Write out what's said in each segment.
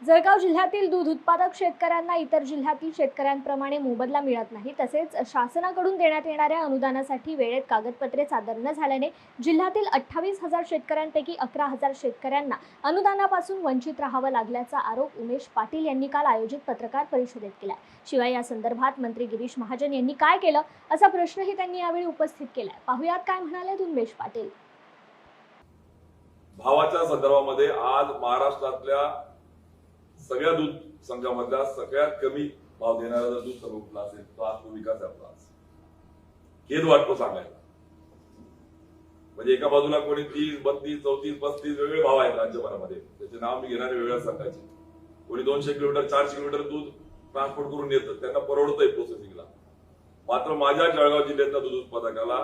जळगाव जिल्ह्यातील दूध उत्पादक शेतकऱ्यांना इतर जिल्ह्यातील शेतकऱ्यांप्रमाणे मोबदला मिळत नाही। तसेच शासनाकडून देण्यात येणाऱ्या अनुदानासाठी वेळेत कागदपत्रे सादर न झाल्याने जिल्ह्यातील 28,000 शेतकऱ्यांपैकी 11,000 शेतकऱ्यांना अनुदानापासून वंचित राहावं लागल्याचा आरोप उमेश पाटील यांनी काल आयोजित पत्रकार परिषदेत केला। शिवाय या संदर्भात मंत्री गिरीश महाजन यांनी काय केलं असा प्रश्नही त्यांनी यावेळी उपस्थित केला। पाहुयात काय म्हणाले उमेश पाटील। भावाच्या संदर्भामध्ये आज महाराष्ट्रातल्या सगळ्या दूध संघामधला सगळ्यात कमी भाव देणारा जर दूध संघ कुठला असेल तो आज तो विकास आपला खेद वाटतो सांगायला। म्हणजे एका बाजूला कोणी 30, 32, 34, 35 वेगळे भाव आहेत राज्यभरामध्ये, त्याचे नाव मी घेणारे वेगळ्या संघाचे। कोणी 200 किलोमीटर 400 किलोमीटर दूध ट्रान्सपोर्ट करून येतं, त्यांना परवडतंय प्रोसेसिंगला। मात्र माझ्या जळगाव जिल्ह्यातल्या दूध उत्पादकाला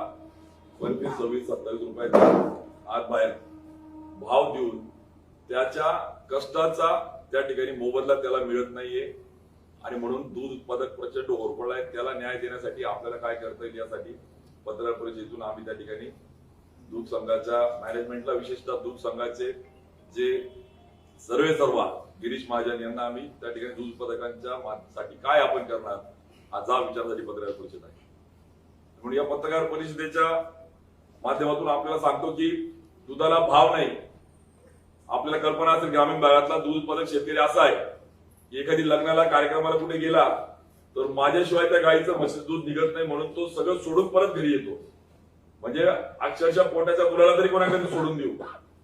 25, 26, 27 रुपये आज बाहेर भाव देऊन त्याच्या कष्टाचा त्या ठिकाणी मोबदला त्याला मिळत नाहीये आणि म्हणून दूध उत्पादक प्रचंड होरपळला आहे। त्याला न्याय देण्यासाठी आपल्याला काय करता येईल यासाठी पत्रकार परिषदेतून आम्ही त्या ठिकाणी दूध संघाच्या मॅनेजमेंटला, विशेषतः दूध संघाचे जे सर्वेसर्वा गिरीश महाजन यांना आम्ही त्या ठिकाणी दूध उत्पादकांच्या साठी काय आपण करणार हा विचारासाठी पत्रकार परिषद आहे। म्हणून या पत्रकार परिषदेच्या माध्यमातून आपल्याला सांगतो की दुधाला भाव नाही। आपल्याला कल्पना असेल ग्रामीण भागातला दूध उत्पादक शेतकरी असा आहे की एखादी लग्नाला कार्यक्रमाला कुठे गेला तर माझ्याशिवाय त्या गाईचं म्हशीचं दूध निघत नाही म्हणून तो सगळं सोडून परत घरी येतो। म्हणजे अक्षरशः पोटाच्या मुलाला तरी कोणाकडे सोडून देऊ,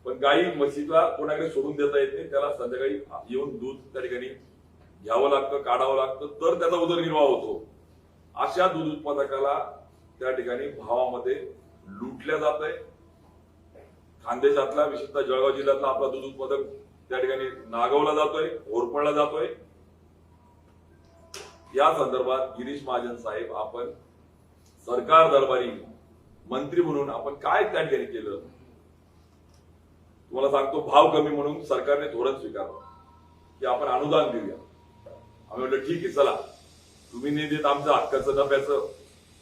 पण गाई म्हशीला कोणाकडे सोडून देता येत नाही। त्याला संध्याकाळी येऊन दूध त्या ठिकाणी घ्यावं लागतं, काढावं लागतं, तर त्याचा उदरनिर्वाह होतो। अशा दूध उत्पादकाला त्या ठिकाणी भावामध्ये लुटल्या जात आहे। खानदेशातला, विशेषतः जळगाव जिल्ह्यातला आपला दूध उत्पादक त्या ठिकाणी नागवला जातोय, होरपळला जातोय। या संदर्भात गिरीश महाजन साहेब, आपण सरकार दरबारी मंत्री म्हणून आपण काय त्या ठिकाणी केलं तुम्हाला सांगतो। भाव कमी म्हणून सरकारने धोरण स्वीकारलं की आपण अनुदान देऊया। आम्ही म्हटलं ठीक आहे, चला तुम्ही नाही देत आमच्या हक्काचं नफ्याचं,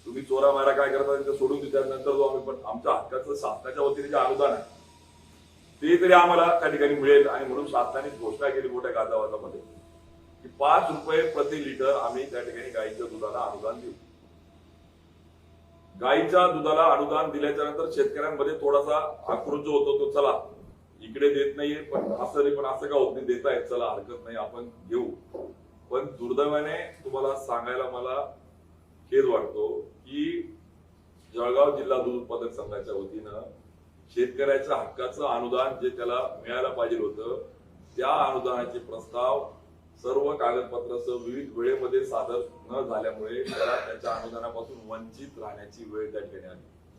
तुम्ही चोरा मारा काय करता सोडून देऊ, त्यानंतर जो आम्ही पण आमच्या हक्काचं शासनाच्या वतीने जे अनुदान आहे ते तरी आम्हाला त्या ठिकाणी मिळेल। आणि म्हणून शासनाने घोषणा केली मोठ्या गाजावाजामध्ये की 5 रुपये प्रति लिटर आम्ही त्या ठिकाणी गाईच्या दुधाला अनुदान देऊ। गाईच्या दुधाला अनुदान दिल्याच्या नंतर शेतकऱ्यांमध्ये थोडासा आक्रोश जो होतो तो, चला इकडे देत नाहीये पण असं नाही, पण असं का होत नाही, देतायत, चला हरकत नाही आपण घेऊ। पण दुर्दैवाने तुम्हाला सांगायला मला खेद वाटतो की जळगाव जिल्हा दूध उत्पादक संघाच्या वतीनं शेतकऱ्याच्या हक्काचं अनुदान जे त्याला मिळायला पाहिजे होतं त्या अनुदानाचे प्रस्ताव सर्व कागदपत्रासह विविध वेळेमध्ये सादर न झाल्यामुळे त्याला त्याच्या अनुदानापासून वंचित राहण्याची वेळ त्या ठिकाणी आली।